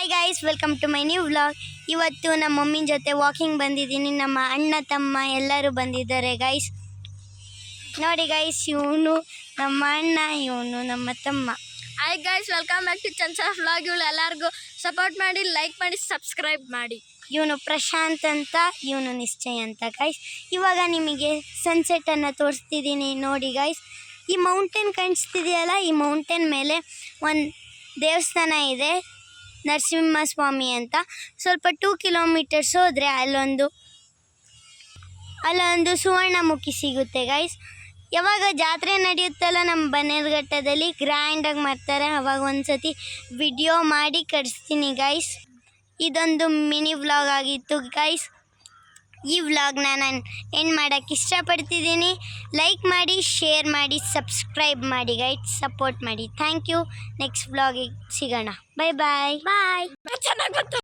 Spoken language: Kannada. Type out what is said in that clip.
Hi guys, welcome to my new vlog. ಇವತ್ತು ನಮ್ಮ ಮಮ್ಮಿ ಜೊತೆ ವಾಕಿಂಗ್ ಬಂದಿದ್ದೀನಿ. ನಮ್ಮ ಅಣ್ಣ ತಮ್ಮ ಎಲ್ಲರೂ ಬಂದಿದ್ದಾರೆ ಗೈಸ್. ನೋಡಿ ಗೈಸ್, ಇವನು ನಮ್ಮ ಅಣ್ಣ, ಇವನು ನಮ್ಮ ತಮ್ಮ. Hi guys, welcome back to Chanchala vlog. ಇವಳು ಎಲ್ಲರಿಗೂ ಸಪೋರ್ಟ್ ಮಾಡಿ, ಲೈಕ್ ಮಾಡಿ, ಸಬ್ಸ್ಕ್ರೈಬ್ ಮಾಡಿ. ಇವನು ಪ್ರಶಾಂತ್ ಅಂತ, ಇವನು ನಿಶ್ಚಯ ಅಂತ ಗೈಸ್. ಇವಾಗ ನಿಮಗೆ ಸನ್ಸೆಟ್ಟನ್ನು ತೋರಿಸ್ತಿದ್ದೀನಿ ನೋಡಿ ಗೈಸ್. ಈ ಮೌಂಟೇನ್ ಕಾಣಿಸ್ತಿದೆಯಲ್ಲ, ಈ ಮೌಂಟೇನ್ ಮೇಲೆ ಒಂದು ದೇವಸ್ಥಾನ ಇದೆ, ನರಸಿಂಹಸ್ವಾಮಿ ಅಂತ. ಸ್ವಲ್ಪ 2 ಕಿಲೋಮೀಟರ್ಸ್ ಹೋದರೆ ಅಲ್ಲೊಂದು ಸುವರ್ಣಮುಖಿ ಸಿಗುತ್ತೆ ಗೈಸ್. ಯಾವಾಗ ಜಾತ್ರೆ ನಡೆಯುತ್ತಲ್ಲ ನಮ್ಮ ಬನ್ನೇರುಘಟ್ಟದಲ್ಲಿ, ಗ್ರ್ಯಾಂಡಾಗಿ ಮಾಡ್ತಾರೆ. ಅವಾಗ ಒಂದು ಸತಿ ವಿಡಿಯೋ ಮಾಡಿ ಕಳಿಸ್ತೀನಿ ಗೈಸ್. ಇದೊಂದು ಮಿನಿ ವ್ಲಾಗ್ ಆಗಿತ್ತು ಗೈಸ್. ಈ ವ್ಲಾಗ್ನ ನಾನು ಎಂಡ್ ಮಾಡೋಕ್ಕೆ ಇಷ್ಟಪಡ್ತಿದ್ದೀನಿ. ಲೈಕ್ ಮಾಡಿ, ಶೇರ್ ಮಾಡಿ, ಸಬ್ಸ್ಕ್ರೈಬ್ ಮಾಡಿ ಗೈಸ್, ಸಪೋರ್ಟ್ ಮಾಡಿ. Thank you. ನೆಕ್ಸ್ಟ್ ವ್ಲಾಗಿಗೆ ಸಿಗೋಣ. ಬಾಯ್ ಬಾಯ್. ಬಾಯ್. ಚೆನ್ನಾಗಿ